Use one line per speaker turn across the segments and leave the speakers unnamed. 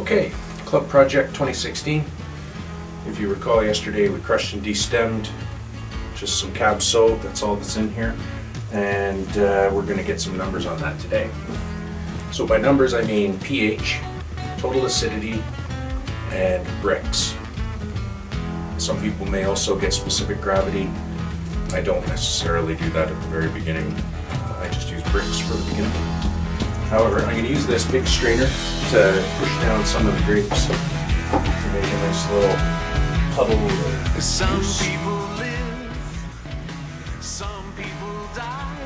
Okay, Club Project 2016. If you recall, yesterday we crushed and destemmed just some cab soap. That's all that's in here. And we're going to get some numbers on that today. So by numbers I mean pH, total acidity, and Brix. Some people may also get specific gravity. I don't necessarily do that at the very beginning. I just use Brix for the beginning. However, I'm going to use this big strainer to push down some of the grapes to make a nice little puddle of juice. Some people live, some people die.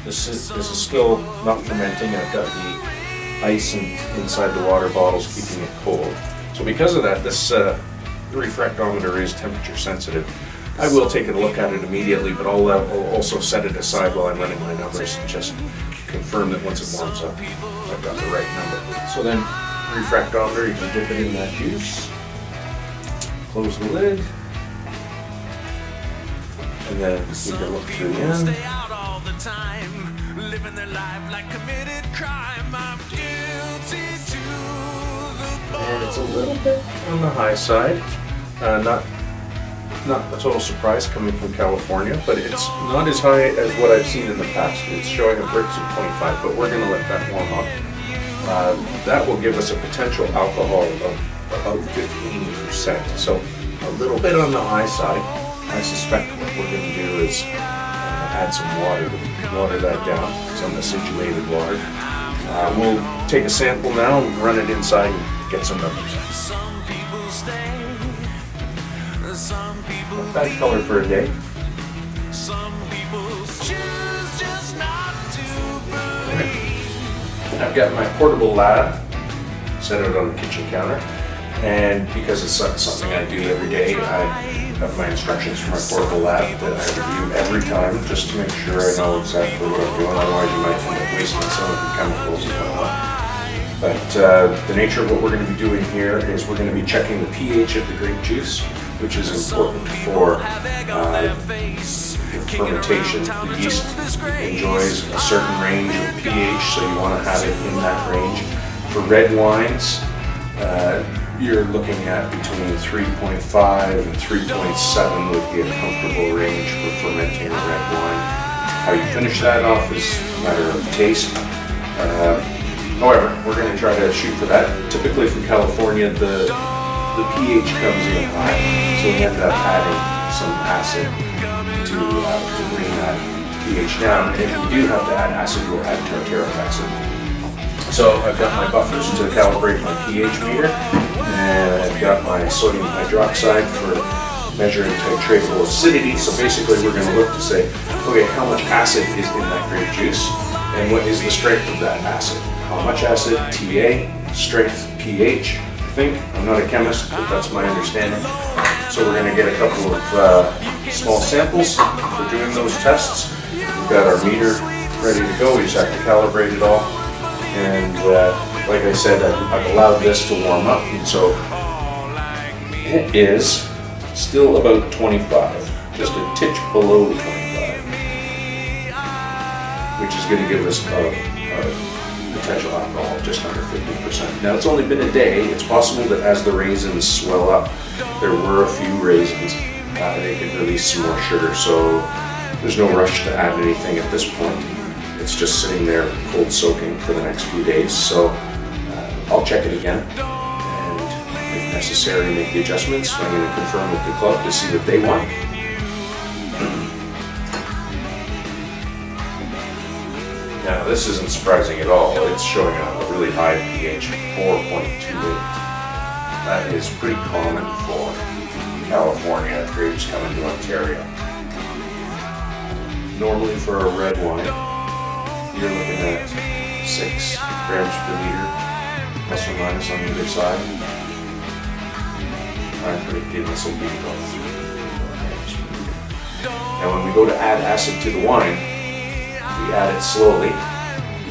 This is still not fermenting. I've got the ice inside the water bottles keeping it cold. So because of that, this refractometer is temperature sensitive. I will take a look at it immediately, but I'll also set it aside while I'm running my numbers and just confirm that once it warms up, I've got the right number. So then, refractometer, you can dip it in that juice, close the lid, and then you can look through the end. And it's a little bit on the high side, not a total surprise coming from California, but it's not as high as what I've seen in the past. It's showing a Brix of 25, but we're going to let that warm up. That will give us a potential alcohol of about 15%, so a little bit on the high side. I suspect what we're going to do is add some water to water that down, some acidulated water. We'll take a sample now and run it inside and get some numbers. Not bad color for a day. I've got my portable lab set out on the kitchen counter, and because it's something I do every day, I have my instructions for my portable lab that I review every time just to make sure I know exactly what I'm doing. Otherwise you might end up wasting some of the chemicals and whatnot. But the nature of what we're going to be doing here is we're going to be checking the pH of the grape juice, which is important for fermentation. The yeast enjoys a certain range of pH, so you want to have it in that range. For red wines, you're looking at between 3.5 and 3.7 would be a comfortable range for fermenting a red wine. How you finish that off is a matter of taste. However, we're going to try to shoot for that. Typically from California, the pH comes in high, so we end up adding some acid to bring that pH down. And if we do have to add acid, we'll add tartaric acid. So I've got my buffers to calibrate my pH meter, and I've got my sodium hydroxide for measuring titratable acidity. So basically we're going to look to say, okay, how much acid is in that grape juice, and what is the strength of that acid? How much acid? TA, strength, pH. I'm not a chemist, but that's my understanding. So we're going to get a couple of small samples for doing those tests. We've got our meter ready to go. We just have to calibrate it all. And like I said, I've allowed this to warm up, and so it is still about 25, just a titch below 25, which is going to give us a potential alcohol just under 50%. Now it's only been a day. It's possible that as the raisins swell up, there were a few raisins, they could release some more sugar, so there's no rush to add anything at this point. It's just sitting there cold soaking for the next few days, so I'll check it again, and if necessary make the adjustments. I'm going to confirm with the club to see what they want. Now this isn't surprising at all. It's showing a really high pH, 4.28. That is pretty common for California grapes coming to Ontario. Normally for a red wine, you're looking at 6 grams per liter, plus or minus on either side. I'm predicting this will be about 3 grams per liter. Now when we go to add acid to the wine, we add it slowly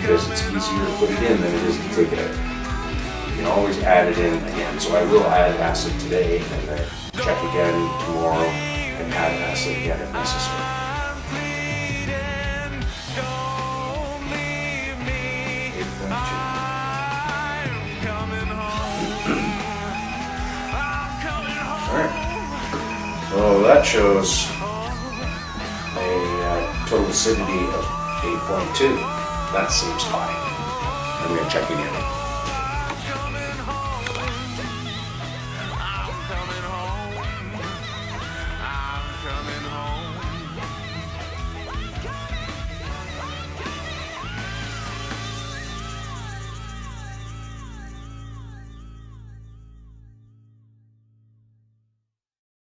because it's easier to put it in than it is to take it out. You can always add it in again. So I will add acid today and then check again tomorrow and add acid again if necessary. coming home. Oh, that shows a total acidity of 8.2. That seems high.
I'm going to check again.